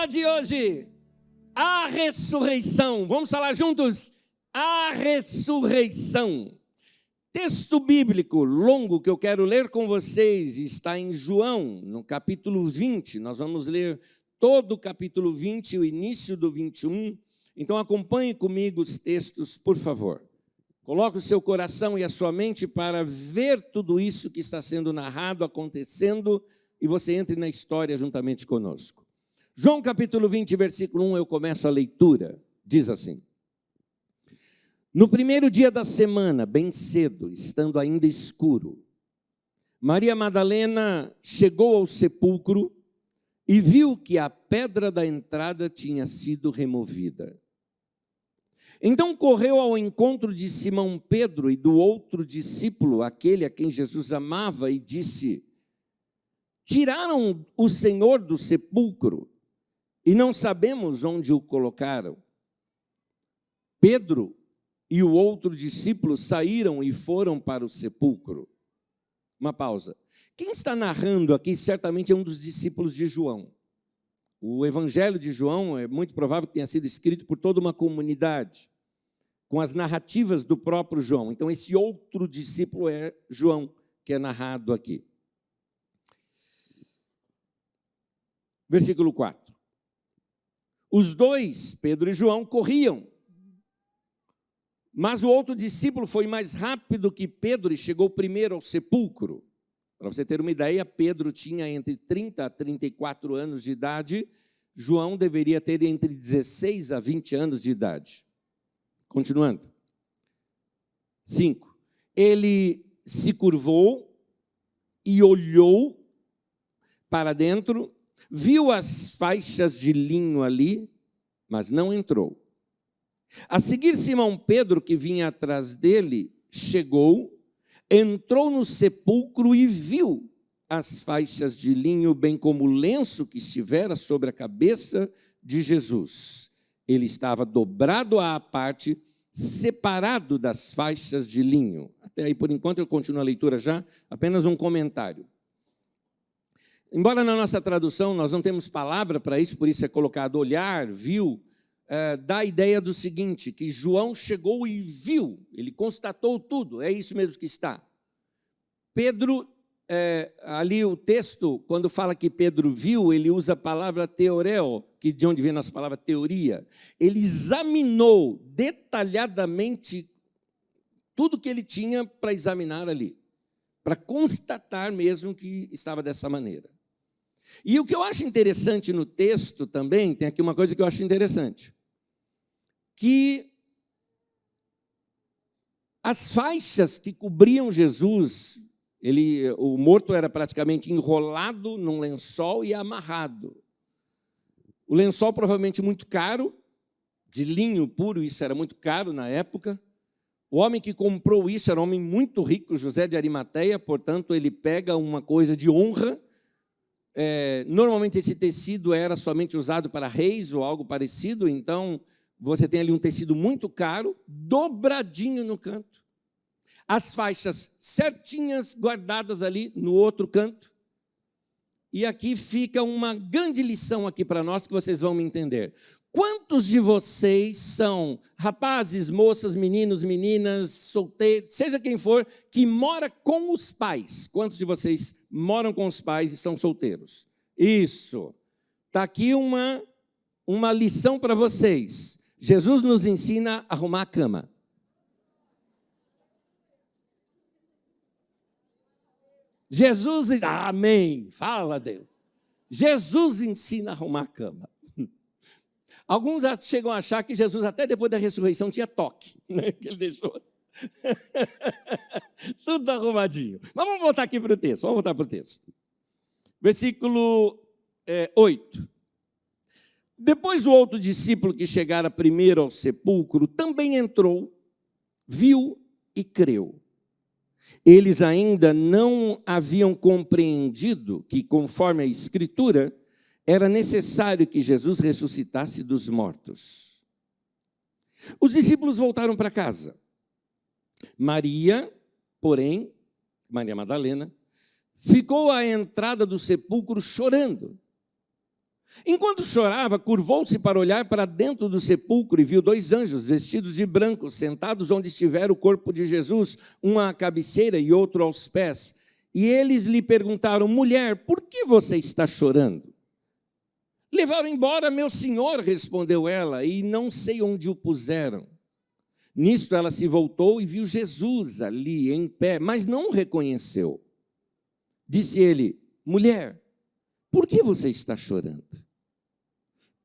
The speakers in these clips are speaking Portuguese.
tema de hoje, a ressurreição. Vamos falar juntos? A ressurreição. Texto bíblico longo que eu quero ler com vocês está em João, no capítulo 20. Nós vamos ler todo o capítulo 20, o início do 21. Então acompanhe comigo os textos, por favor. Coloque o seu coração e a sua mente para ver tudo isso que está sendo narrado, acontecendo, e você entre na história juntamente conosco. João capítulo 20, versículo 1, eu começo a leitura. Diz assim: no primeiro dia da semana, bem cedo, estando ainda escuro, Maria Madalena chegou ao sepulcro e viu que a pedra da entrada tinha sido removida. Então correu ao encontro de Simão Pedro e do outro discípulo, aquele a quem Jesus amava, e disse: tiraram o Senhor do sepulcro e não sabemos onde o colocaram. Pedro e o outro discípulo saíram e foram para o sepulcro. Uma pausa. Quem está narrando aqui certamente é um dos discípulos de João. O Evangelho de João é muito provável que tenha sido escrito por toda uma comunidade, com as narrativas do próprio João. Então, esse outro discípulo é João, que é narrado aqui. Versículo 4. Os dois, Pedro e João, corriam, mas o outro discípulo foi mais rápido que Pedro e chegou primeiro ao sepulcro. Para você ter uma ideia, Pedro tinha entre 30 a 34 anos de idade, João deveria ter entre 16 a 20 anos de idade. Continuando. 5. Ele se curvou e olhou para dentro, viu as faixas de linho ali, mas não entrou. A seguir, Simão Pedro, que vinha atrás dele, chegou, entrou no sepulcro e viu as faixas de linho, bem como o lenço que estivera sobre a cabeça de Jesus. Ele estava dobrado à parte, separado das faixas de linho. Até aí, por enquanto, eu continuo a leitura já, apenas um comentário. Embora na nossa tradução nós não temos palavra para isso, por isso é colocado olhar, viu, dá a ideia do seguinte, que João chegou e viu, ele constatou tudo, é isso mesmo que está. Pedro, ali o texto, quando fala que Pedro viu, ele usa a palavra teoreo, que de onde vem a nossa palavra teoria. Ele examinou detalhadamente tudo que ele tinha para examinar ali, para constatar mesmo que estava dessa maneira. E o que eu acho interessante no texto também, tem aqui uma coisa que eu acho interessante, que as faixas que cobriam Jesus, o morto era praticamente enrolado num lençol e amarrado. O lençol provavelmente muito caro, de linho puro, isso era muito caro na época. O homem que comprou isso era um homem muito rico, José de Arimateia, portanto ele pega uma coisa de honra. Normalmente esse tecido era somente usado para reis ou algo parecido, então você tem ali um tecido muito caro, dobradinho no canto. As faixas certinhas guardadas ali no outro canto. E aqui fica uma grande lição aqui para nós que vocês vão me entender. Quantos de vocês são rapazes, moças, meninos, meninas, solteiros, seja quem for, que mora com os pais? Quantos de vocês moram com os pais e são solteiros? Isso. Está aqui uma lição para vocês. Jesus nos ensina a arrumar a cama. Jesus, amém, fala Deus. Jesus ensina a arrumar a cama. Alguns chegam a achar que Jesus, até depois da ressurreição, tinha toque, né? Que ele deixou tudo arrumadinho. Mas vamos voltar aqui para o texto, Versículo 8. Depois o outro discípulo que chegara primeiro ao sepulcro, também entrou, viu e creu. Eles ainda não haviam compreendido que, conforme a Escritura, era necessário que Jesus ressuscitasse dos mortos. Os discípulos voltaram para casa. Maria, porém, Maria Madalena, ficou à entrada do sepulcro chorando. Enquanto chorava, curvou-se para olhar para dentro do sepulcro e viu 2 anjos vestidos de branco, sentados onde estivera o corpo de Jesus, um à cabeceira e outro aos pés. E eles lhe perguntaram: mulher, por que você está chorando? Levaram embora meu senhor, respondeu ela, e não sei onde o puseram. Nisto ela se voltou e viu Jesus ali em pé, mas não o reconheceu. Disse ele: mulher, por que você está chorando?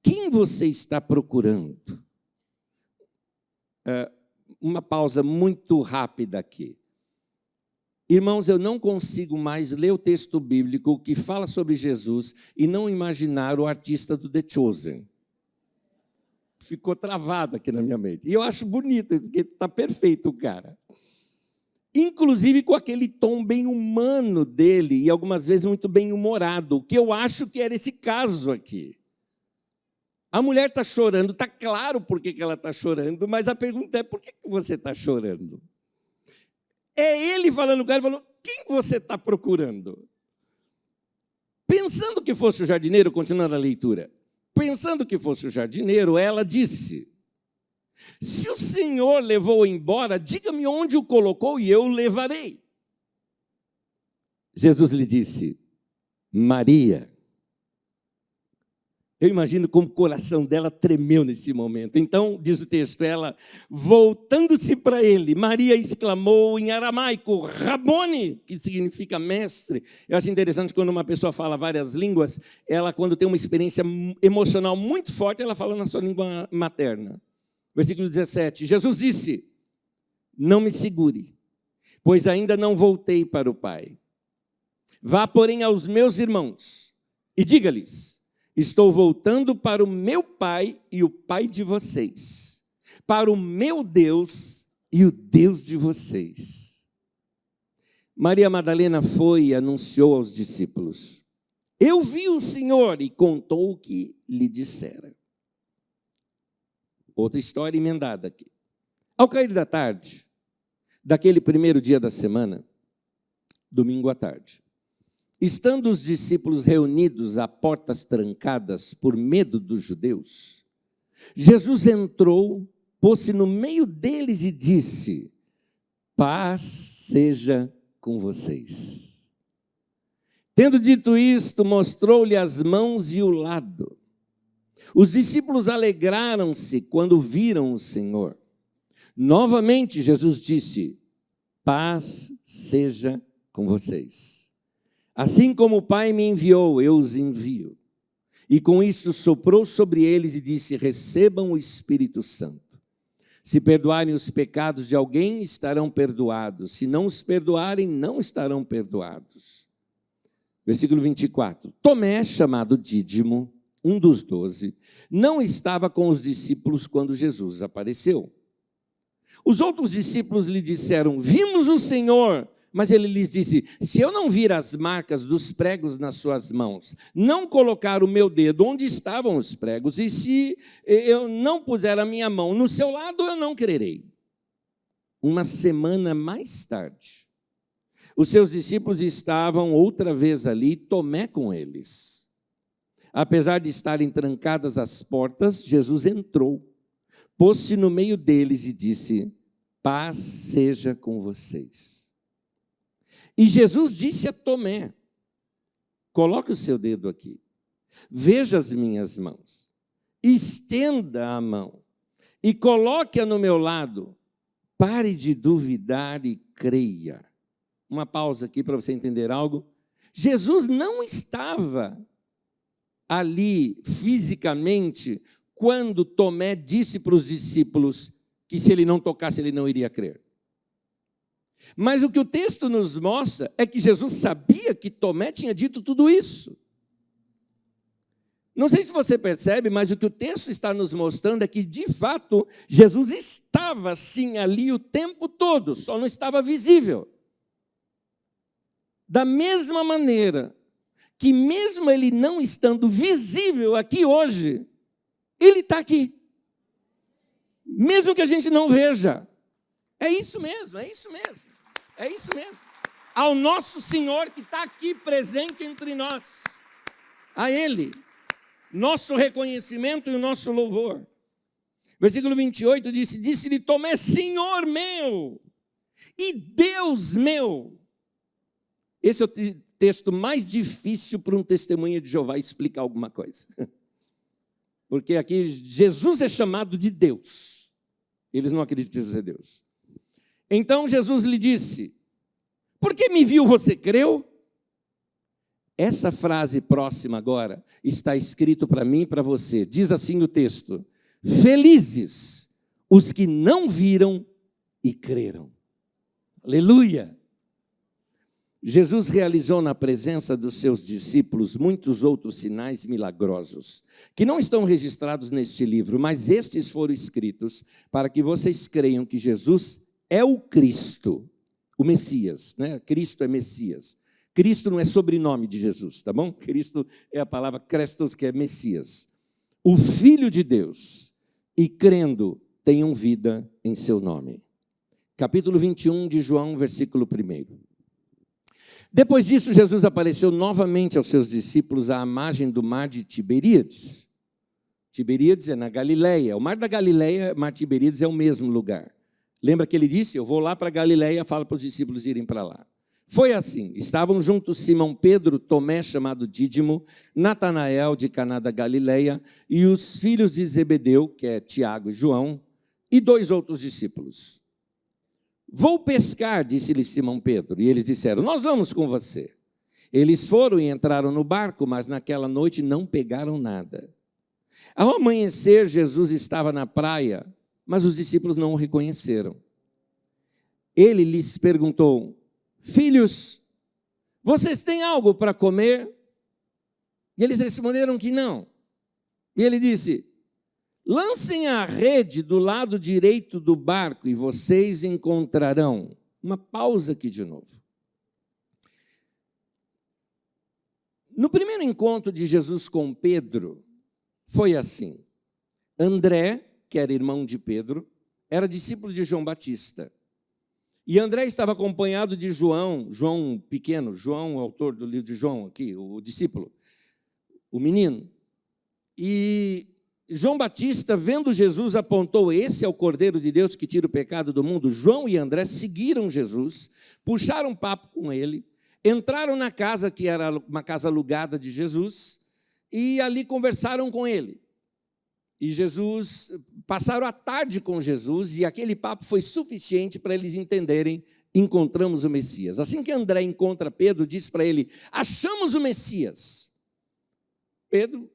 Quem você está procurando? Uma pausa muito rápida aqui. Irmãos, eu não consigo mais ler o texto bíblico que fala sobre Jesus e não imaginar o artista do The Chosen. Ficou travado aqui na minha mente. E eu acho bonito, porque está perfeito o cara. Inclusive com aquele tom bem humano dele e algumas vezes muito bem humorado, o que eu acho que era esse caso aqui. A mulher está chorando, está claro por que ela está chorando, mas a pergunta é: por que você está chorando? É ele falando com ela, falando: quem você está procurando? Pensando que fosse o jardineiro, continuando a leitura, pensando que fosse o jardineiro, ela disse: se o Senhor levou embora, diga-me onde o colocou e eu o levarei. Jesus lhe disse: Maria. Eu imagino como o coração dela tremeu nesse momento. Então, diz o texto, ela, voltando-se para ele, Maria exclamou em aramaico, Rabone, que significa mestre. Eu acho interessante quando uma pessoa fala várias línguas, ela, quando tem uma experiência emocional muito forte, ela fala na sua língua materna. Versículo 17, Jesus disse: não me segure, pois ainda não voltei para o Pai. Vá, porém, aos meus irmãos e diga-lhes: estou voltando para o meu Pai e o Pai de vocês, para o meu Deus e o Deus de vocês. Maria Madalena foi e anunciou aos discípulos: eu vi o Senhor, e contou o que lhe dissera. Outra história emendada aqui. Ao cair da tarde, daquele primeiro dia da semana, domingo à tarde, estando os discípulos reunidos a portas trancadas por medo dos judeus, Jesus entrou, pôs-se no meio deles e disse: paz seja com vocês. Tendo dito isto, mostrou-lhe as mãos e o lado. Os discípulos alegraram-se quando viram o Senhor. Novamente Jesus disse: paz seja com vocês. Assim como o Pai me enviou, eu os envio. E com isto soprou sobre eles e disse: recebam o Espírito Santo. Se perdoarem os pecados de alguém, estarão perdoados. Se não os perdoarem, não estarão perdoados. Versículo 24. Tomé, chamado Dídimo, um dos 12, não estava com os discípulos quando Jesus apareceu. Os outros discípulos lhe disseram: vimos o Senhor. Mas ele lhes disse: se eu não vir as marcas dos pregos nas suas mãos, não colocar o meu dedo onde estavam os pregos, e se eu não puser a minha mão no seu lado, eu não crerei. Uma semana mais tarde, os seus discípulos estavam outra vez ali, Tomé com eles. Apesar de estarem trancadas as portas, Jesus entrou, pôs-se no meio deles e disse: paz seja com vocês. E Jesus disse a Tomé: coloque o seu dedo aqui, veja as minhas mãos, estenda a mão e coloque-a no meu lado, pare de duvidar e creia. Uma pausa aqui para você entender algo. Jesus não estava ali fisicamente quando Tomé disse para os discípulos que se ele não tocasse ele não iria crer. Mas o que o texto nos mostra é que Jesus sabia que Tomé tinha dito tudo isso. Não sei se você percebe, mas o que o texto está nos mostrando é que, de fato, Jesus estava sim ali o tempo todo, só não estava visível. Da mesma maneira que, mesmo ele não estando visível aqui hoje, ele está aqui. Mesmo que a gente não veja. É isso mesmo, é isso mesmo. É isso mesmo. Ao nosso Senhor que está aqui presente entre nós. A Ele. nosso reconhecimento e o nosso louvor. Versículo 28 disse-lhe Tomé, Senhor meu e Deus meu. Esse é o texto mais difícil para um testemunha de Jeová explicar alguma coisa. Porque aqui Jesus é chamado de Deus. Eles não acreditam que Jesus é Deus. Então Jesus lhe disse, por que me viu, você creu? Essa frase próxima agora está escrito para mim e para você. Diz assim o texto, felizes os que não viram e creram. Aleluia! Jesus realizou na presença dos seus discípulos muitos outros sinais milagrosos, que não estão registrados neste livro, mas estes foram escritos para que vocês creiam que Jesus é o Cristo, o Messias, né? Cristo é Messias. Cristo não é sobrenome de Jesus, tá bom? Cristo é a palavra Christos, que é Messias. O Filho de Deus, e crendo, tenham vida em seu nome. Capítulo 21 de João, versículo 1. Depois disso, Jesus apareceu novamente aos seus discípulos à margem do mar de Tiberíades. Tiberíades é na Galileia. O mar da Galileia, mar de Tiberíades, é o mesmo lugar. Lembra que ele disse, eu vou lá para a Galileia, fala para os discípulos irem para lá. Foi assim, estavam juntos Simão Pedro, Tomé, chamado Dídimo, Natanael, de Caná da Galileia, e os filhos de Zebedeu, que é Tiago e João, e 2 outros discípulos. Vou pescar, disse-lhe Simão Pedro, e eles disseram, nós vamos com você. Eles foram e entraram no barco, mas naquela noite não pegaram nada. Ao amanhecer, Jesus estava na praia, mas os discípulos não o reconheceram. Ele lhes perguntou, filhos, vocês têm algo para comer? E eles responderam que não. E ele disse, lancem a rede do lado direito do barco e vocês encontrarão. Uma pausa aqui de novo. No primeiro encontro de Jesus com Pedro, foi assim. André, que era irmão de Pedro, era discípulo de João Batista. E André estava acompanhado de João pequeno, João, o autor do livro de João, aqui, o discípulo, o menino. E João Batista, vendo Jesus, apontou, esse é o Cordeiro de Deus que tira o pecado do mundo. João e André seguiram Jesus, puxaram papo com ele, entraram na casa, que era uma casa alugada de Jesus, e ali conversaram com ele. E passaram a tarde com Jesus, e aquele papo foi suficiente para eles entenderem, encontramos o Messias. Assim que André encontra Pedro, diz para ele, achamos o Messias. Pedro,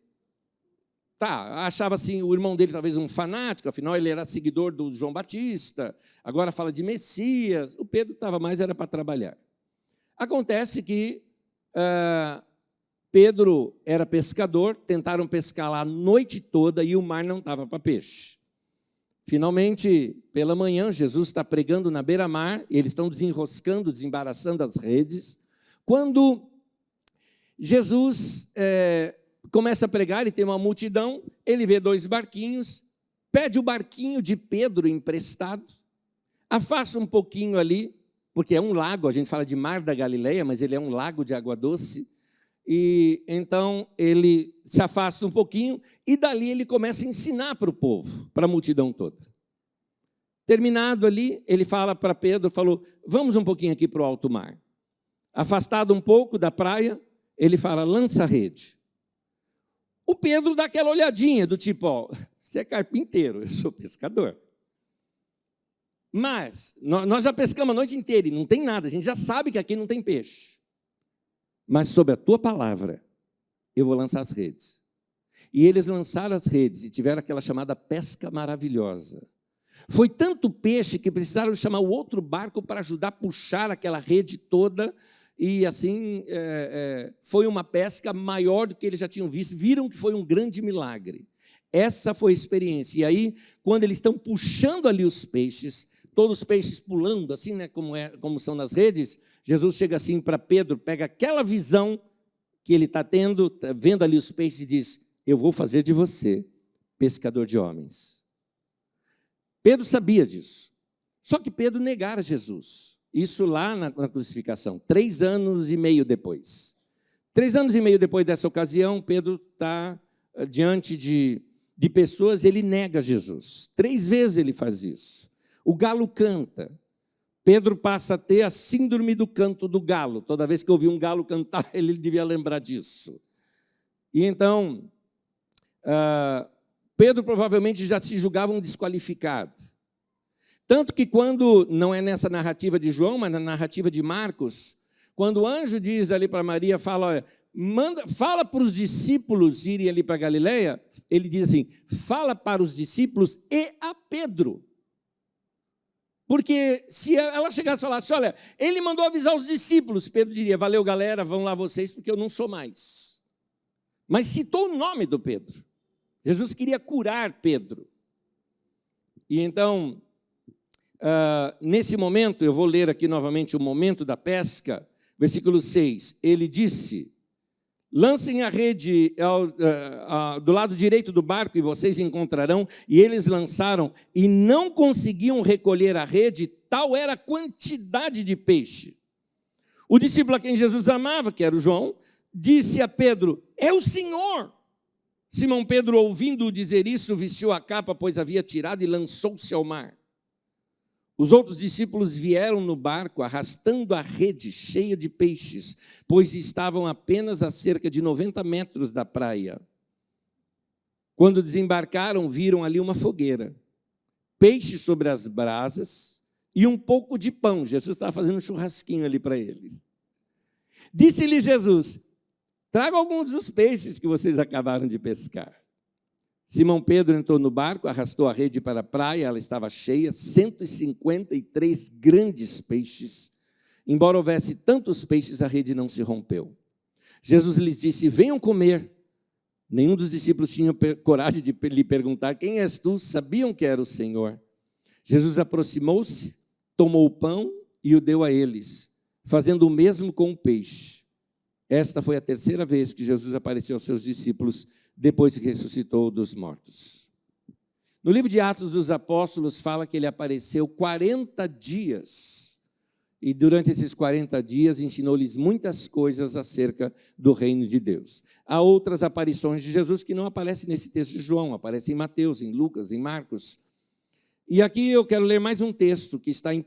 achava assim, o irmão dele talvez um fanático, afinal ele era seguidor do João Batista, agora fala de Messias. O Pedro estava mais, era para trabalhar. Acontece que Pedro era pescador, tentaram pescar lá a noite toda e o mar não estava para peixe. Finalmente, pela manhã, Jesus está pregando na beira-mar, e eles estão desenroscando, desembaraçando as redes. Quando Jesus começa a pregar e tem uma multidão, ele vê 2 barquinhos, pede o barquinho de Pedro emprestado, afasta um pouquinho ali, porque é um lago, a gente fala de mar da Galileia, mas ele é um lago de água doce, e então ele se afasta um pouquinho, e dali ele começa a ensinar para o povo, para a multidão toda. Terminado ali, ele fala para Pedro, falou, vamos um pouquinho aqui para o alto mar. Afastado um pouco da praia, ele fala, lança a rede. O Pedro dá aquela olhadinha do tipo, você é carpinteiro, eu sou pescador. Mas nós já pescamos a noite inteira e não tem nada, a gente já sabe que aqui não tem peixe. Mas sobre a tua palavra, eu vou lançar as redes. E eles lançaram as redes e tiveram aquela chamada pesca maravilhosa. Foi tanto peixe que precisaram chamar o outro barco para ajudar a puxar aquela rede toda. E assim, foi uma pesca maior do que eles já tinham visto. Viram que foi um grande milagre. Essa foi a experiência. E aí, quando eles estão puxando ali os peixes, todos os peixes pulando, assim, né, como são nas redes, Jesus chega assim para Pedro, pega aquela visão que ele está tendo, vendo ali os peixes e diz, eu vou fazer de você pescador de homens. Pedro sabia disso. Só que Pedro negara Jesus. Isso lá na crucificação, 3 anos e meio depois. 3 anos e meio depois dessa ocasião, Pedro está diante de pessoas, ele nega Jesus. 3 vezes ele faz isso. O galo canta. Pedro passa a ter a síndrome do canto do galo. Toda vez que ouvir um galo cantar, ele devia lembrar disso. E então, Pedro provavelmente já se julgava um desqualificado. Tanto que quando, não é nessa narrativa de João, mas na narrativa de Marcos, quando o anjo diz ali para Maria, fala, olha, fala para os discípulos irem ali para Galileia, ele diz assim, fala para os discípulos e a Pedro. Porque se ela chegasse e falasse, olha, ele mandou avisar os discípulos, Pedro diria, valeu galera, vão lá vocês, porque eu não sou mais. Mas citou o nome do Pedro. Jesus queria curar Pedro. E então, nesse momento, eu vou ler aqui novamente o momento da pesca, versículo 6, ele disse, lancem a rede do lado direito do barco e vocês encontrarão. E eles lançaram e não conseguiam recolher a rede, tal era a quantidade de peixe. O discípulo a quem Jesus amava, que era o João, disse a Pedro, é o Senhor. Simão Pedro, ouvindo-o dizer isso, vestiu a capa, pois havia tirado, e lançou-se ao mar. Os outros discípulos vieram no barco, arrastando a rede cheia de peixes, pois estavam apenas a cerca de 90 metros da praia. Quando desembarcaram, viram ali uma fogueira, peixe sobre as brasas e um pouco de pão. Jesus estava fazendo um churrasquinho ali para eles. Disse-lhe Jesus, traga alguns dos peixes que vocês acabaram de pescar. Simão Pedro entrou no barco, arrastou a rede para a praia, ela estava cheia, 153 grandes peixes. Embora houvesse tantos peixes, a rede não se rompeu. Jesus lhes disse, venham comer. Nenhum dos discípulos tinha coragem de lhe perguntar, quem és tu? Sabiam que era o Senhor. Jesus aproximou-se, tomou o pão e o deu a eles, fazendo o mesmo com o peixe. Esta foi a 3ª vez que Jesus apareceu aos seus discípulos, depois que ressuscitou dos mortos. No livro de Atos dos Apóstolos fala que ele apareceu 40 dias, e durante esses 40 dias ensinou-lhes muitas coisas acerca do reino de Deus. Há outras aparições de Jesus que não aparecem nesse texto de João, aparecem em Mateus, em Lucas, em Marcos. E aqui eu quero ler mais um texto que está em 1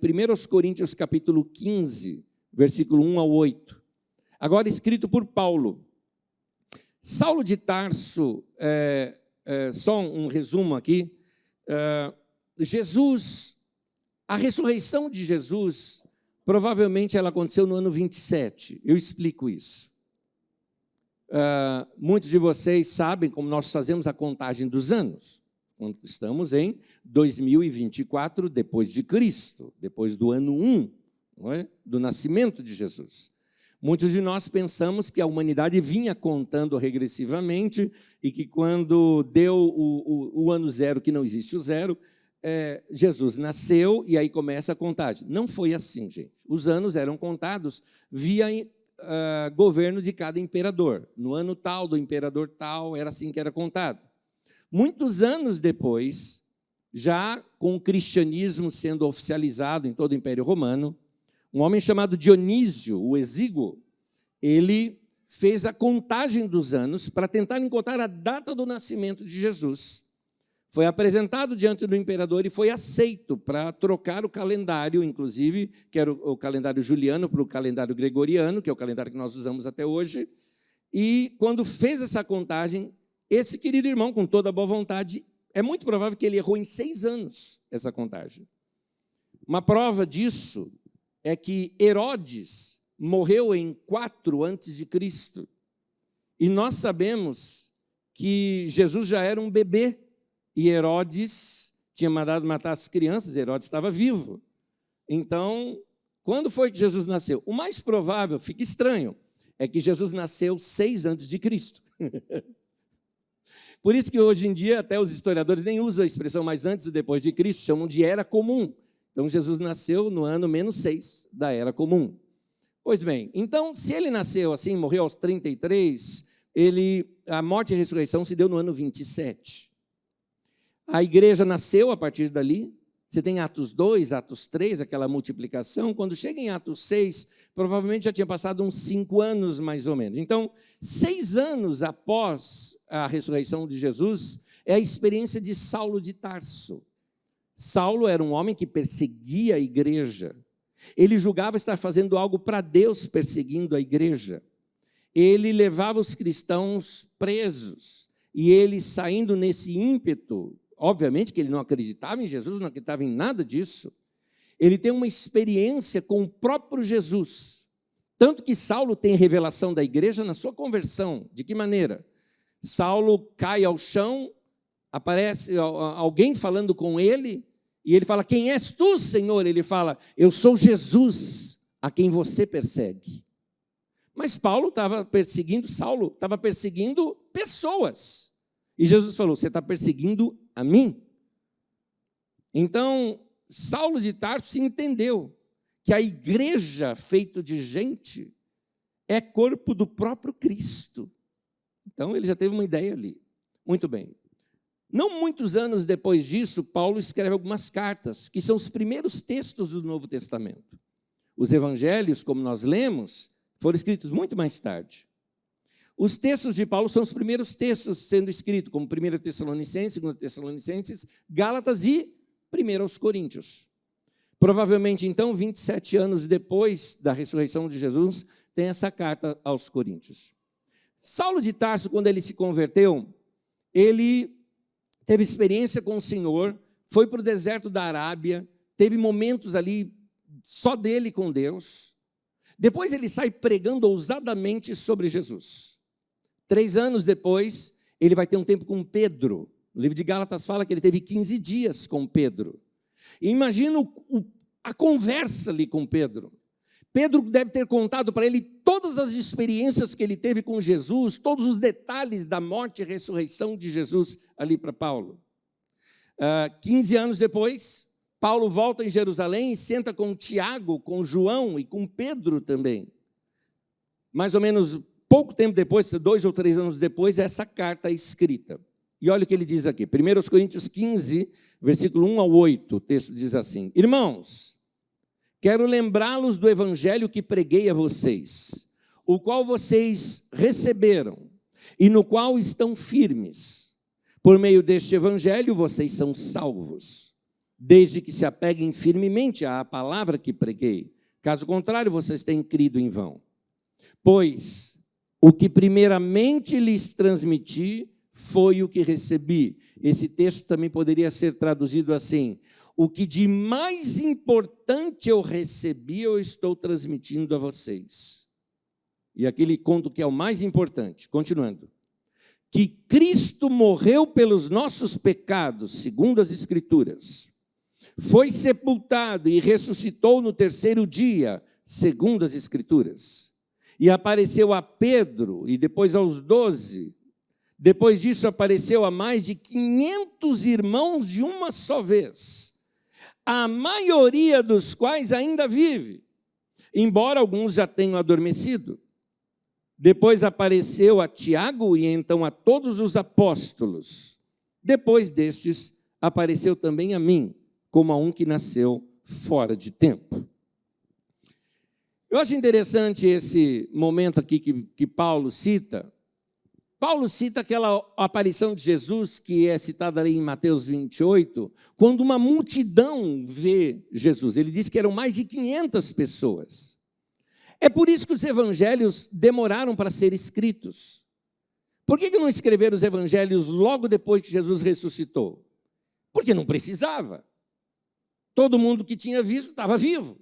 Coríntios capítulo 15, versículo 1 ao 8. Agora escrito por Paulo. Saulo de Tarso, só um resumo aqui, a ressurreição de Jesus, provavelmente ela aconteceu no ano 27, eu explico isso. Muitos de vocês sabem como nós fazemos a contagem dos anos, quando estamos em 2024 depois de Cristo, depois do ano 1, não é? Do nascimento de Jesus. Muitos de nós pensamos que a humanidade vinha contando regressivamente e que quando deu o ano 0, que não existe o 0, Jesus nasceu e aí começa a contagem. Não foi assim, gente. Os anos eram contados via governo de cada imperador. No ano tal, do imperador tal, era assim que era contado. Muitos anos depois, já com o cristianismo sendo oficializado em todo o Império Romano, um homem chamado Dionísio, o Exíguo, ele fez a contagem dos anos para tentar encontrar a data do nascimento de Jesus. Foi apresentado diante do imperador e foi aceito para trocar o calendário, inclusive, que era o calendário juliano para o calendário gregoriano, que é o calendário que nós usamos até hoje. E quando fez essa contagem, esse querido irmão, com toda a boa vontade, é muito provável que ele errou em 6 anos essa contagem. Uma prova disso é que Herodes morreu em 4 a.C. E nós sabemos que Jesus já era um bebê e Herodes tinha mandado matar as crianças, Herodes estava vivo. Então, quando foi que Jesus nasceu? O mais provável, fica estranho, é que Jesus nasceu 6 a.C. Por isso que hoje em dia até os historiadores nem usam a expressão mais antes ou depois de Cristo, chamam de era comum. Então, Jesus nasceu no ano -6 da Era Comum. Pois bem, então, se ele nasceu assim, morreu aos 33, a morte e a ressurreição se deu no ano 27. A igreja nasceu a partir dali, Você tem Atos 2, Atos 3, aquela multiplicação. Quando chega em Atos 6, provavelmente já tinha passado uns 5 anos, mais ou menos. Então, 6 anos após a ressurreição de Jesus, é a experiência de Saulo de Tarso. Saulo era um homem que perseguia a igreja. Ele julgava estar fazendo algo para Deus, perseguindo a igreja. Ele levava os cristãos presos. E ele, saindo nesse ímpeto, obviamente que ele não acreditava em Jesus, não acreditava em nada disso, ele tem uma experiência com o próprio Jesus. Tanto que Saulo tem revelação da igreja na sua conversão. De que maneira? Saulo cai ao chão, aparece alguém falando com ele, e ele fala: quem és tu, Senhor? Ele fala: eu sou Jesus, a quem você persegue. Mas Saulo estava perseguindo pessoas. E Jesus falou: você está perseguindo a mim? Então, Saulo de Tarso entendeu que a igreja feita de gente é corpo do próprio Cristo. Então, ele já teve uma ideia ali. Muito bem. Não muitos anos depois disso, Paulo escreve algumas cartas, que são os primeiros textos do Novo Testamento. Os evangelhos, como nós lemos, foram escritos muito mais tarde. Os textos de Paulo são os primeiros textos sendo escritos, como 1 Tessalonicenses, 2 Tessalonicenses, Gálatas e 1 Coríntios. Provavelmente, então, 27 anos depois da ressurreição de Jesus, tem essa carta aos Coríntios. Saulo de Tarso, quando ele se converteu, ele teve experiência com o Senhor, foi para o deserto da Arábia, teve momentos ali só dele com Deus. Depois ele sai pregando ousadamente sobre Jesus. 3 anos depois, ele vai ter um tempo com Pedro. O livro de Gálatas fala que ele teve 15 dias com Pedro. E imagina a conversa ali com Pedro. Pedro deve ter contado para ele todas as experiências que ele teve com Jesus, todos os detalhes da morte e ressurreição de Jesus ali para Paulo. 15 anos depois, Paulo volta em Jerusalém e senta com Tiago, com João e com Pedro também. Mais ou menos pouco tempo depois, 2 ou 3 anos depois, essa carta é escrita. E olha o que ele diz aqui, 1 Coríntios 15, versículo 1 ao 8, o texto diz assim: irmãos, quero lembrá-los do evangelho que preguei a vocês, o qual vocês receberam e no qual estão firmes. Por meio deste evangelho vocês são salvos, desde que se apeguem firmemente à palavra que preguei. Caso contrário, vocês têm crido em vão. Pois o que primeiramente lhes transmiti foi o que recebi. Esse texto também poderia ser traduzido assim: o que de mais importante eu recebi, eu estou transmitindo a vocês. E aqui ele conta o que é o mais importante. Continuando. Que Cristo morreu pelos nossos pecados, segundo as Escrituras. Foi sepultado e ressuscitou no 3º dia, segundo as Escrituras. E apareceu a Pedro e depois aos 12. Depois disso apareceu a mais de 500 irmãos de uma só vez, a maioria dos quais ainda vive, embora alguns já tenham adormecido. Depois apareceu a Tiago e então a todos os apóstolos. Depois destes, apareceu também a mim, como a um que nasceu fora de tempo. Eu acho interessante esse momento aqui que Paulo cita. Paulo cita aquela aparição de Jesus, que é citada ali em Mateus 28, quando uma multidão vê Jesus. Ele diz que eram mais de 500 pessoas. É por isso que os evangelhos demoraram para ser escritos. Por que não escreveram os evangelhos logo depois que Jesus ressuscitou? Porque não precisava. Todo mundo que tinha visto estava vivo.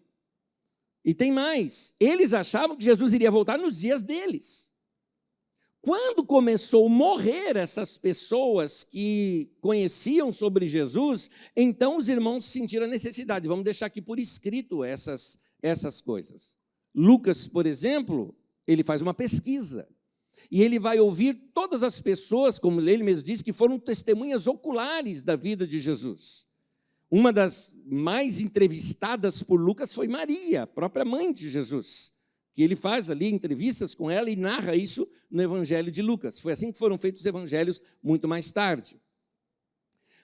E tem mais, eles achavam que Jesus iria voltar nos dias deles. Quando começou a morrer essas pessoas que conheciam sobre Jesus, então os irmãos sentiram a necessidade, vamos deixar aqui por escrito essas coisas. Lucas, por exemplo, ele faz uma pesquisa, e ele vai ouvir todas as pessoas, como ele mesmo diz, que foram testemunhas oculares da vida de Jesus. Uma das mais entrevistadas por Lucas foi Maria, a própria mãe de Jesus, que ele faz ali entrevistas com ela e narra isso no Evangelho de Lucas. Foi assim que foram feitos os evangelhos muito mais tarde.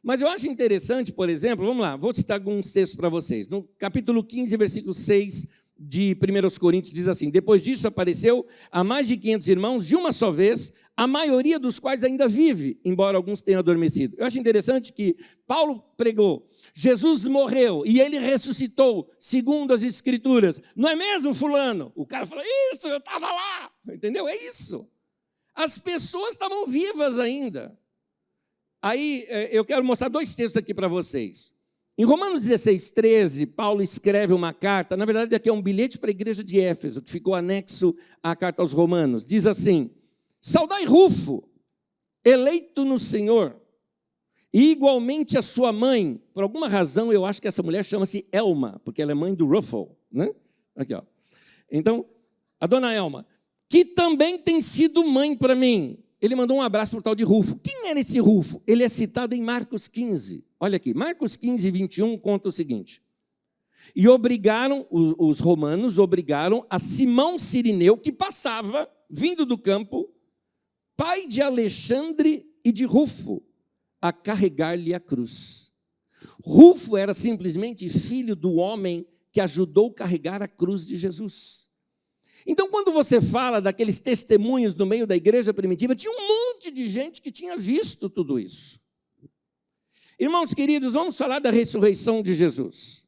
Mas eu acho interessante, por exemplo, vamos lá, vou citar alguns textos para vocês. No capítulo 15, versículo 6 de 1 Coríntios, diz assim: depois disso apareceu a mais de 500 irmãos de uma só vez, a maioria dos quais ainda vive, embora alguns tenham adormecido. Eu acho interessante que Paulo pregou, Jesus morreu e ele ressuscitou, segundo as Escrituras. Não é mesmo, fulano? O cara fala, isso, eu estava lá. Entendeu? É isso. As pessoas estavam vivas ainda. Aí eu quero mostrar dois textos aqui para vocês. Em Romanos 16, 13, Paulo escreve uma carta, na verdade aqui é um bilhete para a igreja de Éfeso, que ficou anexo à carta aos Romanos. Diz assim: saudai Rufo, eleito no Senhor, e igualmente a sua mãe. Por alguma razão eu acho que essa mulher chama-se Elma, porque ela é mãe do Ruffle, né? Aqui, ó. Então, a dona Elma, que também tem sido mãe para mim. Ele mandou um abraço para o tal de Rufo. Quem era esse Rufo? Ele é citado em Marcos 15. Olha aqui, Marcos 15, 21 conta o seguinte: e obrigaram, os romanos obrigaram a Simão Cirineu, que passava, vindo do campo, pai de Alexandre e de Rufo, a carregar-lhe a cruz. Rufo era simplesmente filho do homem que ajudou a carregar a cruz de Jesus. Então, quando você fala daqueles testemunhos no meio da igreja primitiva, tinha um monte de gente que tinha visto tudo isso. Irmãos queridos, vamos falar da ressurreição de Jesus.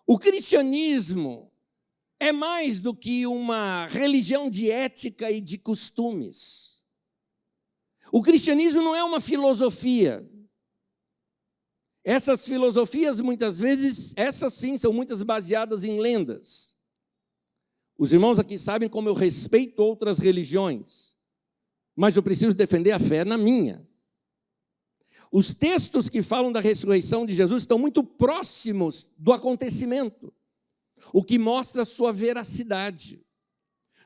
O cristianismo é mais do que uma religião de ética e de costumes. O cristianismo não é uma filosofia. Essas filosofias, muitas vezes, essas sim, são muitas baseadas em lendas. Os irmãos aqui sabem como eu respeito outras religiões, mas eu preciso defender a fé na minha. Os textos que falam da ressurreição de Jesus estão muito próximos do acontecimento, o que mostra a sua veracidade.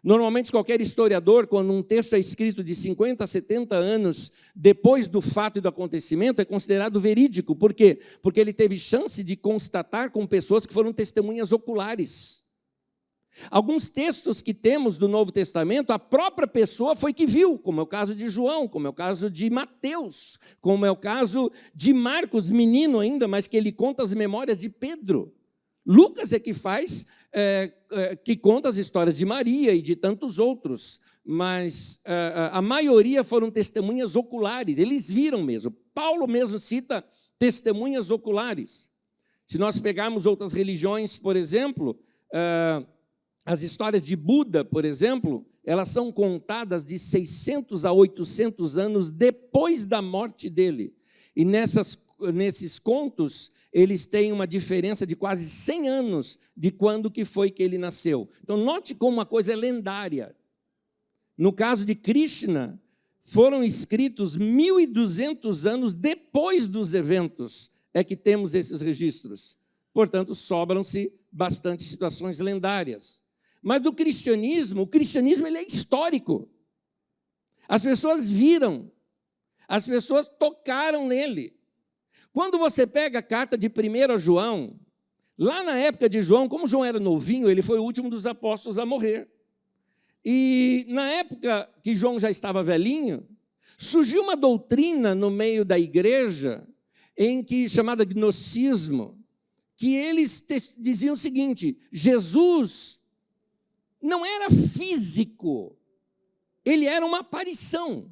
Normalmente, qualquer historiador, quando um texto é escrito de 50 a 70 anos depois do fato e do acontecimento, é considerado verídico. Por quê? Porque ele teve chance de constatar com pessoas que foram testemunhas oculares. Alguns textos que temos do Novo Testamento, a própria pessoa foi que viu, como é o caso de João, como é o caso de Mateus, como é o caso de Marcos, menino ainda, mas que ele conta as memórias de Pedro. Lucas é que que conta as histórias de Maria e de tantos outros, mas a maioria foram testemunhas oculares, eles viram mesmo. Paulo mesmo cita testemunhas oculares. Se nós pegarmos outras religiões, por exemplo, as histórias de Buda, por exemplo, elas são contadas de 600 a 800 anos depois da morte dele. E nesses contos, eles têm uma diferença de quase 100 anos de quando que foi que ele nasceu. Então, note como uma coisa é lendária. No caso de Krishna, foram escritos 1.200 anos depois dos eventos, é que temos esses registros. Portanto, sobram-se bastante situações lendárias. Mas do cristianismo, o cristianismo ele é histórico. As pessoas viram, as pessoas tocaram nele. Quando você pega a carta de 1 João, lá na época de João, como João era novinho, ele foi o último dos apóstolos a morrer. E na época que João já estava velhinho, surgiu uma doutrina no meio da igreja, chamada gnosticismo, que eles diziam o seguinte: Jesus não era físico, ele era uma aparição.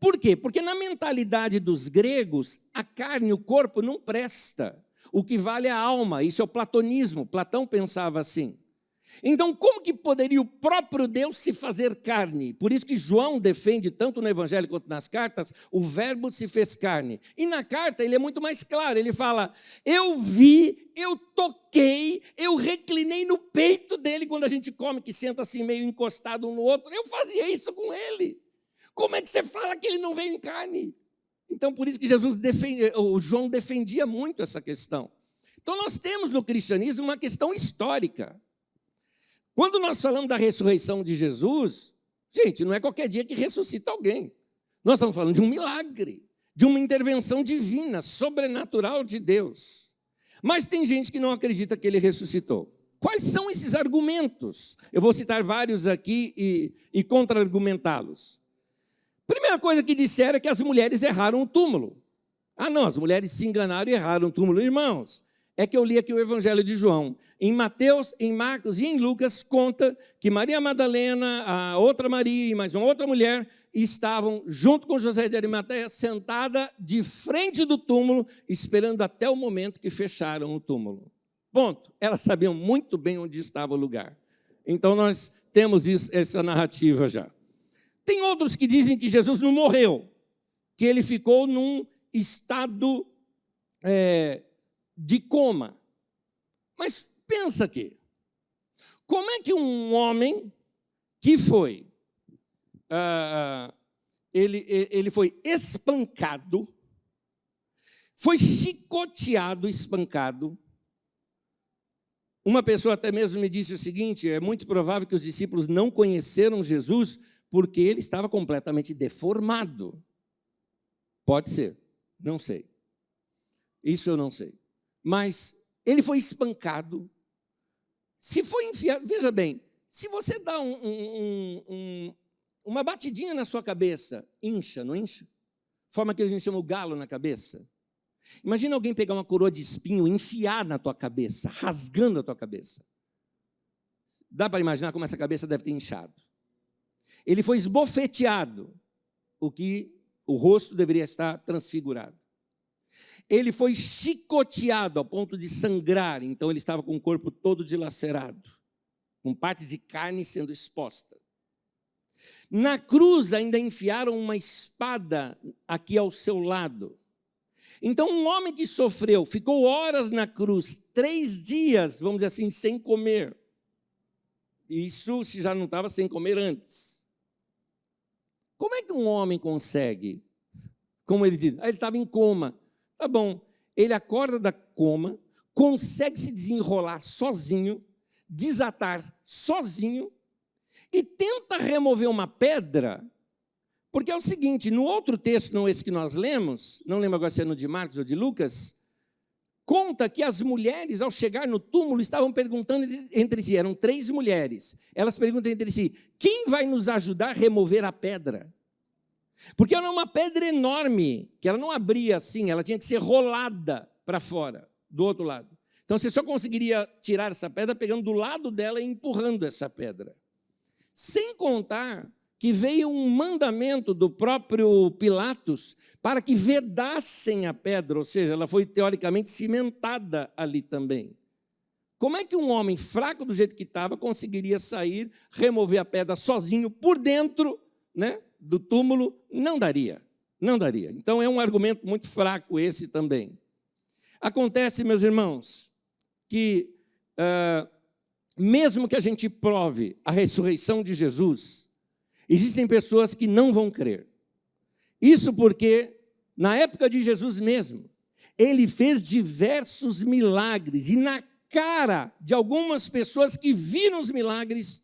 Por quê? Porque na mentalidade dos gregos, a carne, o corpo não presta. O que vale é a alma, isso é o platonismo. Platão pensava assim. Então, como que poderia o próprio Deus se fazer carne? Por isso que João defende, tanto no Evangelho quanto nas cartas, o verbo se fez carne. E na carta ele é muito mais claro, ele fala: eu vi, eu toquei, eu reclinei no peito dele quando a gente come, que senta assim meio encostado um no outro, eu fazia isso com ele. Como é que você fala que ele não veio em carne? Então, por isso que João defendia muito essa questão. Então, nós temos no cristianismo uma questão histórica. Quando nós falamos da ressurreição de Jesus, gente, não é qualquer dia que ressuscita alguém. Nós estamos falando de um milagre, de uma intervenção divina, sobrenatural de Deus. Mas tem gente que não acredita que ele ressuscitou. Quais são esses argumentos? Eu vou citar vários aqui e contra-argumentá-los. Primeira coisa que disseram é que as mulheres erraram o túmulo. Ah, não, as mulheres se enganaram e erraram o túmulo. Irmãos, é que eu li aqui o Evangelho de João. Em Mateus, em Marcos e em Lucas, conta que Maria Madalena, a outra Maria e mais uma outra mulher estavam junto com José de Arimateia, sentada de frente do túmulo, esperando até o momento que fecharam o túmulo. Ponto. Elas sabiam muito bem onde estava o lugar. Então, nós temos essa narrativa já. Tem outros que dizem que Jesus não morreu, que ele ficou num estado de coma. Mas pensa aqui, como é que um homem que foi, ele foi espancado, foi chicoteado, espancado. Uma pessoa até mesmo me disse o seguinte: é muito provável que os discípulos não conheceram Jesus porque ele estava completamente deformado. Pode ser, não sei. Isso eu não sei. Mas ele foi espancado. Se foi enfiado, veja bem, se você dá uma batidinha na sua cabeça, incha, não incha? Forma que a gente chama o galo na cabeça. Imagina alguém pegar uma coroa de espinho e enfiar na tua cabeça, rasgando a tua cabeça. Dá para imaginar como essa cabeça deve ter inchado. Ele foi esbofeteado, o rosto deveria estar transfigurado. Ele foi chicoteado ao ponto de sangrar, então ele estava com o corpo todo dilacerado, com partes de carne sendo exposta. Na cruz ainda enfiaram uma espada aqui ao seu lado. Então um homem que sofreu, ficou horas na cruz, 3 dias, vamos dizer assim, sem comer. Isso se já não estava sem comer antes. Como é que um homem consegue? Como ele diz, ele estava em coma. Tá bom, ele acorda da coma, consegue se desenrolar sozinho, desatar sozinho e tenta remover uma pedra, porque é o seguinte, no outro texto, não esse que nós lemos, não lembro agora se é no de Marcos ou de Lucas, conta que as mulheres, ao chegar no túmulo, estavam perguntando entre si, eram 3 mulheres, elas perguntam entre si, quem vai nos ajudar a remover a pedra? Porque era uma pedra enorme, que ela não abria assim, ela tinha que ser rolada para fora, do outro lado. Então você só conseguiria tirar essa pedra pegando do lado dela e empurrando essa pedra. Sem contar que veio um mandamento do próprio Pilatos para que vedassem a pedra, ou seja, ela foi teoricamente cimentada ali também. Como é que um homem fraco do jeito que estava conseguiria sair, remover a pedra sozinho por dentro, né, do túmulo? Não daria, não daria. Então é um argumento muito fraco esse também. Acontece, meus irmãos, que mesmo que a gente prove a ressurreição de Jesus, existem pessoas que não vão crer. Isso porque, na época de Jesus mesmo, ele fez diversos milagres, e na cara de algumas pessoas que viram os milagres,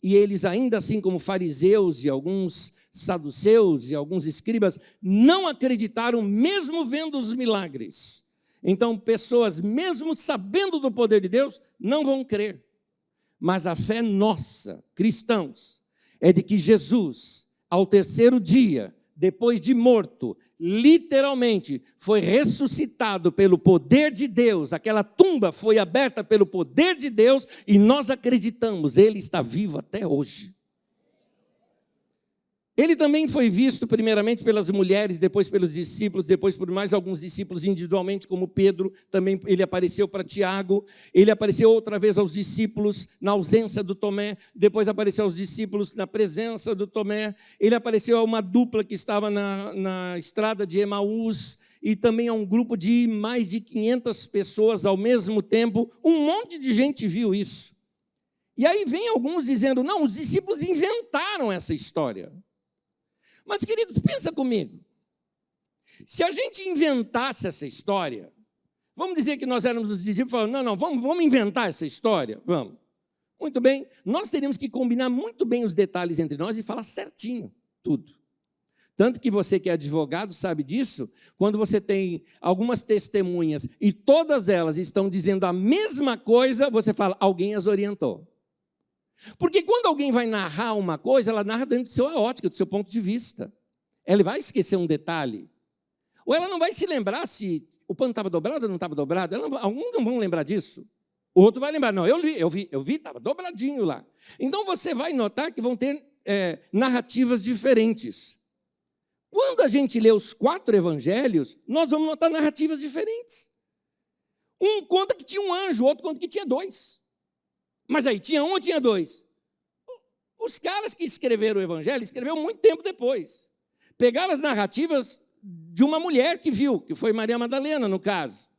e eles ainda assim como fariseus e alguns saduceus e alguns escribas, não acreditaram mesmo vendo os milagres. Então, pessoas, mesmo sabendo do poder de Deus, não vão crer. Mas a fé nossa, cristãos, é de que Jesus, ao 3º dia, depois de morto, literalmente foi ressuscitado pelo poder de Deus, aquela tumba foi aberta pelo poder de Deus e nós acreditamos, ele está vivo até hoje. Ele também foi visto primeiramente pelas mulheres, depois pelos discípulos, depois por mais alguns discípulos individualmente, como Pedro, também ele apareceu para Tiago, ele apareceu outra vez aos discípulos na ausência do Tomé, depois apareceu aos discípulos na presença do Tomé, ele apareceu a uma dupla que estava na estrada de Emaús, e também a um grupo de mais de 500 pessoas ao mesmo tempo, um monte de gente viu isso. E aí vem alguns dizendo, não, os discípulos inventaram essa história. Mas, queridos, pensa comigo. Se a gente inventasse essa história, vamos dizer que nós éramos os discípulos falando, não, vamos inventar essa história, vamos. Muito bem, nós teríamos que combinar muito bem os detalhes entre nós e falar certinho tudo. Tanto que você que é advogado sabe disso, quando você tem algumas testemunhas e todas elas estão dizendo a mesma coisa, você fala, alguém as orientou. Porque quando alguém vai narrar uma coisa, ela narra dentro da sua ótica, do seu ponto de vista. Ela vai esquecer um detalhe. Ou ela não vai se lembrar se o pano estava dobrado ou não estava dobrado. Alguns não vão lembrar disso. O outro vai lembrar. Não, eu vi, estava dobradinho lá. Então você vai notar que vão ter narrativas diferentes. Quando a gente lê os 4 evangelhos, nós vamos notar narrativas diferentes. Um conta que tinha um anjo, o outro conta que tinha 2. Mas aí, tinha 1 ou tinha 2? Os caras que escreveram o evangelho, escreveram muito tempo depois. Pegaram as narrativas de uma mulher que viu, que foi Maria Madalena, no caso.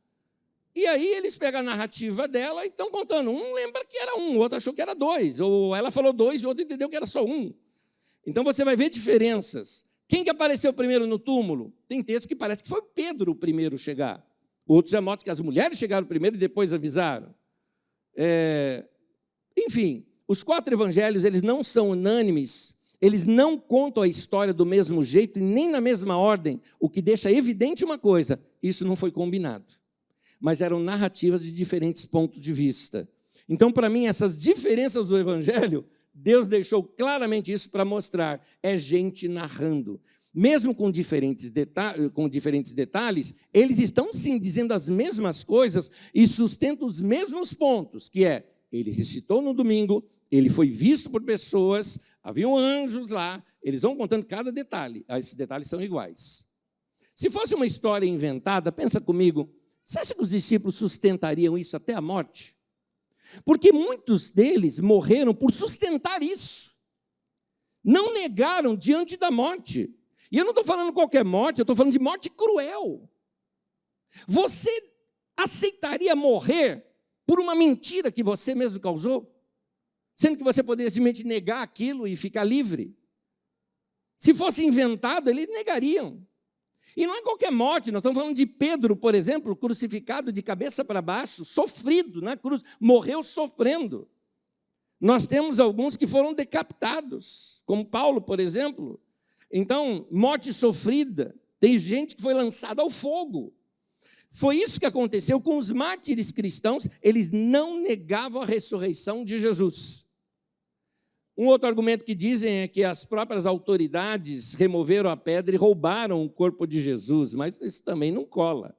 E aí eles pegam a narrativa dela e estão contando. Um lembra que era 1, o outro achou que era 2. Ou ela falou 2 e o outro entendeu que era só 1. Então você vai ver diferenças. Quem que apareceu primeiro no túmulo? Tem texto que parece que foi Pedro o primeiro a chegar. Outros já mostram que as mulheres chegaram primeiro e depois avisaram. Enfim, os 4 evangelhos, eles não são unânimes, eles não contam a história do mesmo jeito e nem na mesma ordem, o que deixa evidente uma coisa: isso não foi combinado. Mas eram narrativas de diferentes pontos de vista. Então, para mim, essas diferenças do evangelho, Deus deixou claramente isso para mostrar. É gente narrando. Mesmo com diferentes detalhes, eles estão sim dizendo as mesmas coisas e sustentam os mesmos pontos, que é: ele ressuscitou no domingo, ele foi visto por pessoas, haviam anjos lá, eles vão contando cada detalhe. Esses detalhes são iguais. Se fosse uma história inventada, pensa comigo, você acha que os discípulos sustentariam isso até a morte? Porque muitos deles morreram por sustentar isso. Não negaram diante da morte. E eu não estou falando qualquer morte, eu estou falando de morte cruel. Você aceitaria morrer por uma mentira que você mesmo causou? Sendo que você poderia simplesmente negar aquilo e ficar livre. Se fosse inventado, eles negariam. E não é qualquer morte, nós estamos falando de Pedro, por exemplo, crucificado de cabeça para baixo, sofrido na cruz, morreu sofrendo. Nós temos alguns que foram decapitados, como Paulo, por exemplo. Então, morte sofrida, tem gente que foi lançada ao fogo. Foi isso que aconteceu com os mártires cristãos, eles não negavam a ressurreição de Jesus. Um outro argumento que dizem é que as próprias autoridades removeram a pedra e roubaram o corpo de Jesus, mas isso também não cola.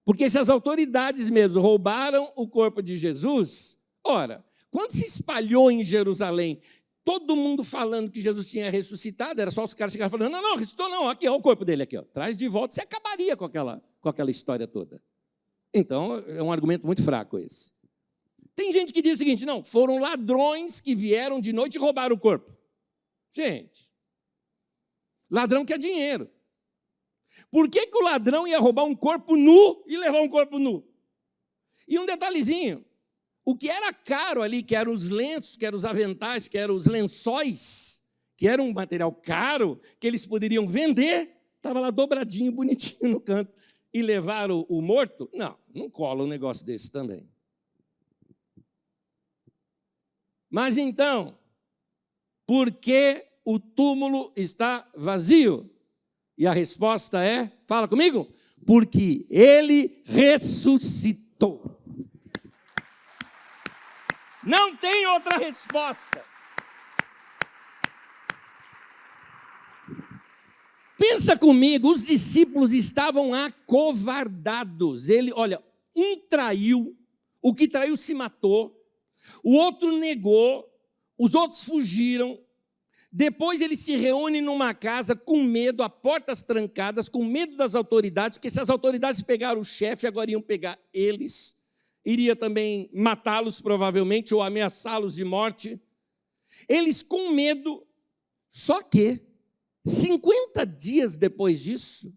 Porque se as autoridades mesmo roubaram o corpo de Jesus, ora, quando se espalhou em Jerusalém, todo mundo falando que Jesus tinha ressuscitado, era só os caras chegarem falando: não, ressuscitou não, aqui, ó, o corpo dele aqui, ó, traz de volta, você acabaria com aquela história toda. Então, é um argumento muito fraco esse. Tem gente que diz o seguinte: não, foram ladrões que vieram de noite e roubaram o corpo. Gente, ladrão quer dinheiro. Por que o ladrão ia roubar um corpo nu e levar um corpo nu? E um detalhezinho: o que era caro ali, que eram os lenços, que eram os aventais, que eram os lençóis, que era um material caro, que eles poderiam vender, estava lá dobradinho, bonitinho no canto. E levaram o morto? Não cola um negócio desse também. Mas então, por que o túmulo está vazio? E a resposta é, fala comigo, porque ele ressuscitou. Não tem outra resposta. Pensa comigo, os discípulos estavam acovardados. Um traiu, o que traiu se matou, o outro negou, os outros fugiram. Depois eles se reúnem numa casa com medo, a portas trancadas, com medo das autoridades, porque se as autoridades pegaram o chefe, agora iam pegar eles. Iria também matá-los provavelmente, ou ameaçá-los de morte. Eles com medo, só que 50 dias depois disso,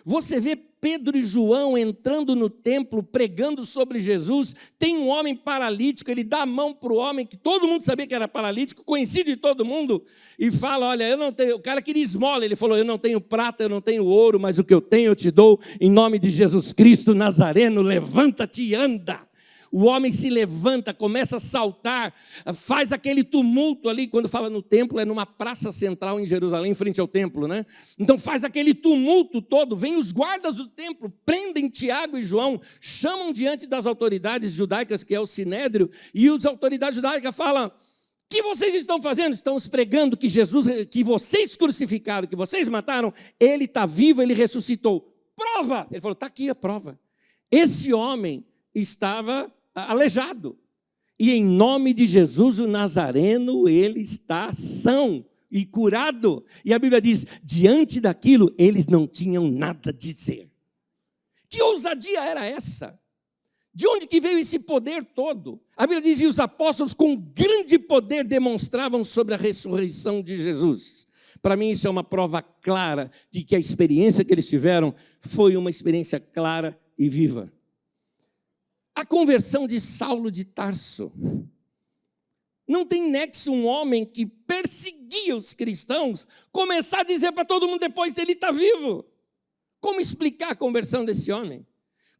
você vê Pedro e João entrando no templo, pregando sobre Jesus. Tem um homem paralítico, ele dá a mão para o homem, que todo mundo sabia que era paralítico, conhecido de todo mundo, e fala: olha, eu não tenho, o cara queria esmola, ele falou: eu não tenho prata, eu não tenho ouro, mas o que eu tenho eu te dou, em nome de Jesus Cristo Nazareno, levanta-te e anda. O homem se levanta, começa a saltar, faz aquele tumulto ali. Quando fala no templo, é numa praça central em Jerusalém, em frente ao templo, né? Então faz aquele tumulto todo, vem os guardas do templo, prendem Tiago e João, chamam diante das autoridades judaicas, que é o Sinédrio, e as autoridades judaicas falam: que vocês estão fazendo? Estamos pregando que Jesus, que vocês crucificaram, que vocês mataram, ele está vivo, ele ressuscitou. Prova! Ele falou, está aqui a prova. Esse homem estava aleijado. E em nome de Jesus, o Nazareno, ele está são e curado. E a Bíblia diz, diante daquilo, eles não tinham nada a dizer. Que ousadia era essa? De onde que veio esse poder todo? A Bíblia diz, e os apóstolos com grande poder demonstravam sobre a ressurreição de Jesus. Para mim isso é uma prova clara de que a experiência que eles tiveram foi uma experiência clara e viva. A conversão de Saulo de Tarso. Não tem nexo um homem que perseguia os cristãos começar a dizer para todo mundo depois ele está vivo. Como explicar a conversão desse homem?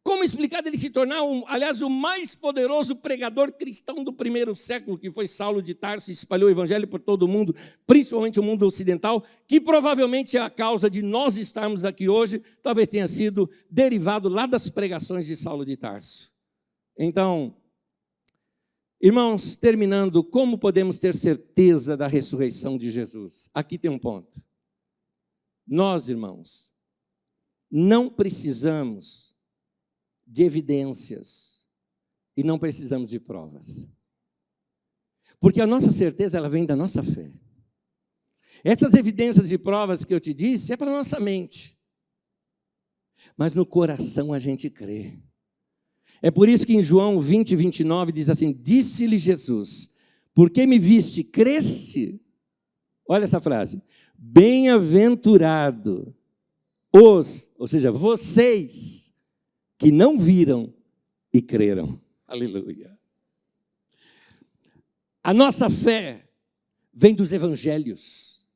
Como explicar dele se tornar, o mais poderoso pregador cristão do primeiro século, que foi Saulo de Tarso, e espalhou o evangelho por todo o mundo, principalmente o mundo ocidental, que provavelmente é a causa de nós estarmos aqui hoje, talvez tenha sido derivado lá das pregações de Saulo de Tarso. Então, irmãos, terminando, como podemos ter certeza da ressurreição de Jesus? Aqui tem um ponto. Nós, irmãos, não precisamos de evidências e não precisamos de provas. Porque a nossa certeza, ela vem da nossa fé. Essas evidências e provas que eu te disse é para a nossa mente. Mas no coração a gente crê. É por isso que em João 20, 29 diz assim, disse-lhe Jesus, porque me viste, creste? Olha essa frase, bem-aventurado ou seja, vocês que não viram e creram. Aleluia. A nossa fé vem dos evangelhos.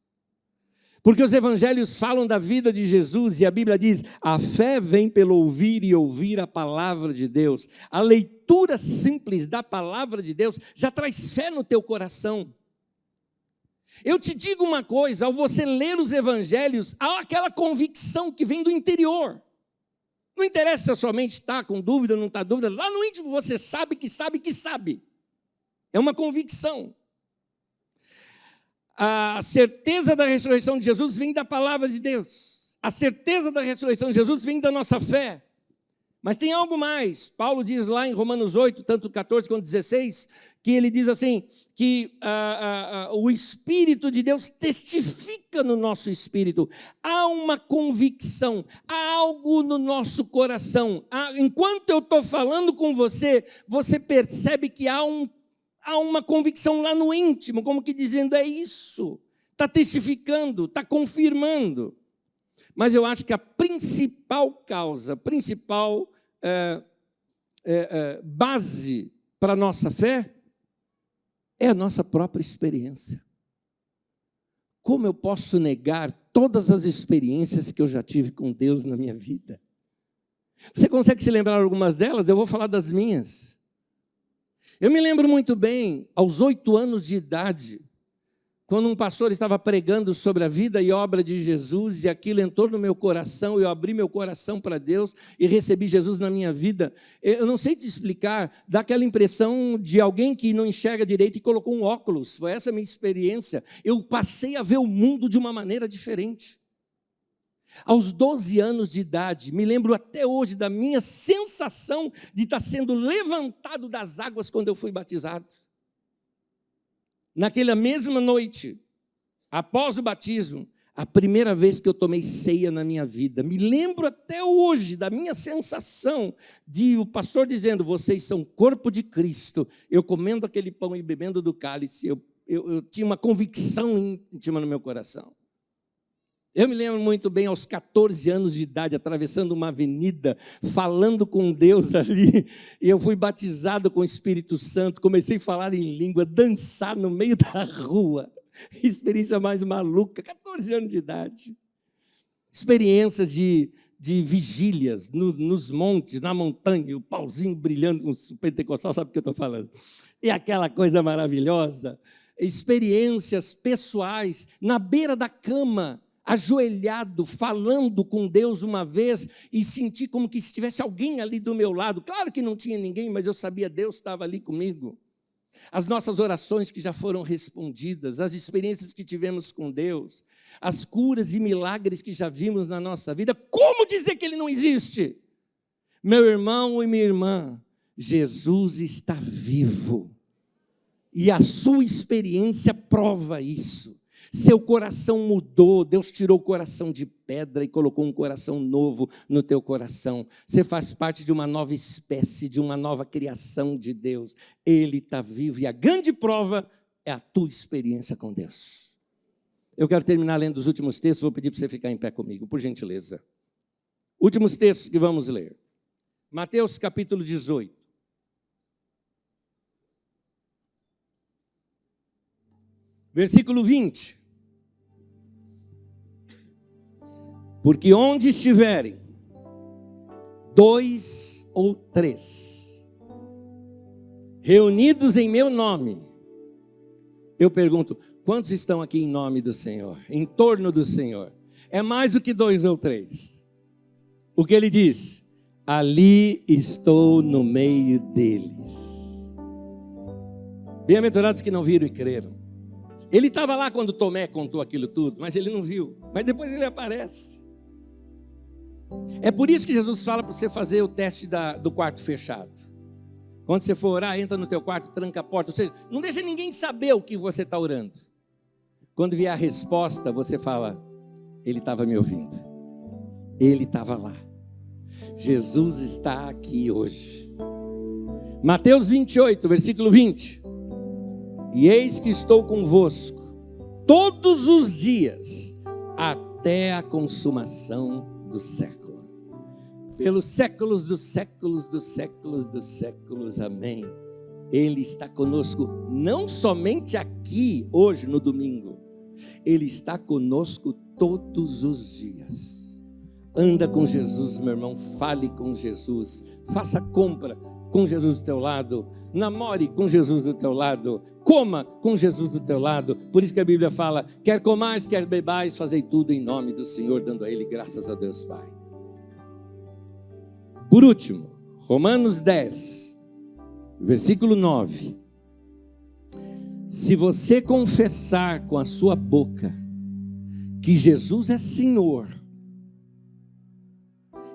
Porque os evangelhos falam da vida de Jesus e a Bíblia diz, a fé vem pelo ouvir e ouvir a palavra de Deus. A leitura simples da palavra de Deus já traz fé no teu coração. Eu te digo uma coisa, ao você ler os evangelhos, há aquela convicção que vem do interior. Não interessa se a sua mente está com dúvida ou não está dúvida, lá no íntimo você sabe que sabe que sabe. É uma convicção. A certeza da ressurreição de Jesus vem da palavra de Deus. A certeza da ressurreição de Jesus vem da nossa fé. Mas tem algo mais. Paulo diz lá em Romanos 8, tanto 14 quanto 16, que ele diz assim, que o Espírito de Deus testifica no nosso espírito. Há uma convicção, há algo no nosso coração. Enquanto eu estou falando com você, você percebe que há uma convicção lá no íntimo, como que dizendo, é isso. Está testificando, está confirmando. Mas eu acho que a principal causa, a principal base para a nossa fé é a nossa própria experiência. Como eu posso negar todas as experiências que eu já tive com Deus na minha vida? Você consegue se lembrar algumas delas? Eu vou falar das minhas. Eu me lembro muito bem, aos 8 anos de idade, quando um pastor estava pregando sobre a vida e obra de Jesus, e aquilo entrou no meu coração, eu abri meu coração para Deus e recebi Jesus na minha vida. Eu não sei te explicar, dá aquela impressão de alguém que não enxerga direito e colocou um óculos. Foi essa a minha experiência. Eu passei a ver o mundo de uma maneira diferente. Aos 12 anos de idade, me lembro até hoje da minha sensação de estar sendo levantado das águas quando eu fui batizado. Naquela mesma noite, após o batismo, a primeira vez que eu tomei ceia na minha vida, me lembro até hoje da minha sensação de o pastor dizendo, vocês são corpo de Cristo, eu comendo aquele pão e bebendo do cálice, eu tinha uma convicção íntima no meu coração. Eu me lembro muito bem, aos 14 anos de idade, atravessando uma avenida, falando com Deus ali, e eu fui batizado com o Espírito Santo, comecei a falar em língua, dançar no meio da rua, experiência mais maluca, 14 anos de idade. Experiências de vigílias nos montes, na montanha, o pauzinho brilhando com o pentecostal, sabe o que eu estou falando? E aquela coisa maravilhosa, experiências pessoais, na beira da cama, ajoelhado, falando com Deus uma vez e senti como que se tivesse alguém ali do meu lado. Claro que não tinha ninguém, mas eu sabia que Deus estava ali comigo. as nossas orações que já foram respondidas, as experiências que tivemos com Deus, as curas e milagres que já vimos na nossa vida, como dizer que Ele não existe? Meu irmão e minha irmã, Jesus está vivo, e a sua experiência prova isso. Seu coração mudou, Deus tirou o coração de pedra e colocou um coração novo no teu coração. Você faz parte de uma nova espécie, de uma nova criação de Deus. Ele está vivo e a grande prova é a tua experiência com Deus. Eu quero terminar lendo os últimos textos, vou pedir para você ficar em pé comigo, por gentileza. Últimos textos que vamos ler. Mateus capítulo 18. Versículo 20. Porque onde estiverem 2 ou 3 reunidos em meu nome, eu pergunto, quantos estão aqui em nome do Senhor, em torno do Senhor? É mais do que 2 ou 3. O que ele diz? Ali estou no meio deles. Bem-aventurados que não viram e creram. Ele estava lá quando Tomé contou aquilo tudo, mas ele não viu. Mas depois ele aparece. É por isso que Jesus fala para você fazer o teste do quarto fechado. Quando você for orar, entra no teu quarto, tranca a porta. Ou seja, não deixa ninguém saber o que você está orando. Quando vier a resposta, você fala, Ele estava me ouvindo. Ele estava lá. Jesus está aqui hoje. Mateus 28, versículo 20. E eis que estou convosco todos os dias, até a consumação do século. Pelos séculos dos séculos, dos séculos dos séculos, amém. Ele está conosco, não somente aqui, hoje, no domingo. Ele está conosco todos os dias. Anda com Jesus, meu irmão, fale com Jesus, faça compra com Jesus do teu lado, namore com Jesus do teu lado, coma com Jesus do teu lado. Por isso que a Bíblia fala, quer comais, quer bebais, fazei tudo em nome do Senhor, dando a Ele graças a Deus Pai. Por último, Romanos 10, versículo 9. Se você confessar com a sua boca que Jesus é Senhor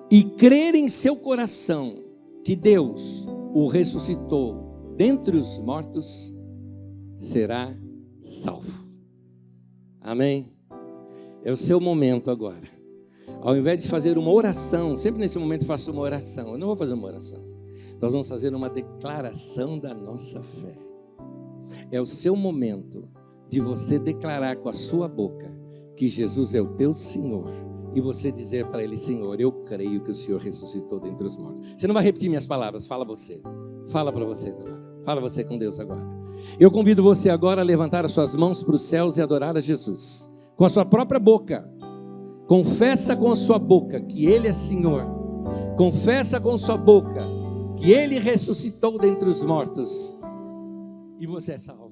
e crer em seu coração que Deus o ressuscitou dentre os mortos, será salvo. Amém? É o seu momento agora. Ao invés de fazer uma oração, sempre nesse momento faço uma oração. Eu não vou fazer uma oração. Nós vamos fazer uma declaração da nossa fé. É o seu momento de você declarar com a sua boca que Jesus é o teu Senhor. E você dizer para Ele, Senhor, eu creio que o Senhor ressuscitou dentre os mortos. Você não vai repetir minhas palavras, fala você. Fala para você agora. Fala você com Deus agora. Eu convido você agora a levantar as suas mãos para os céus e adorar a Jesus. Com a sua própria boca. Confessa com a sua boca que Ele é Senhor. Confessa com a sua boca que Ele ressuscitou dentre os mortos. E você é salvo.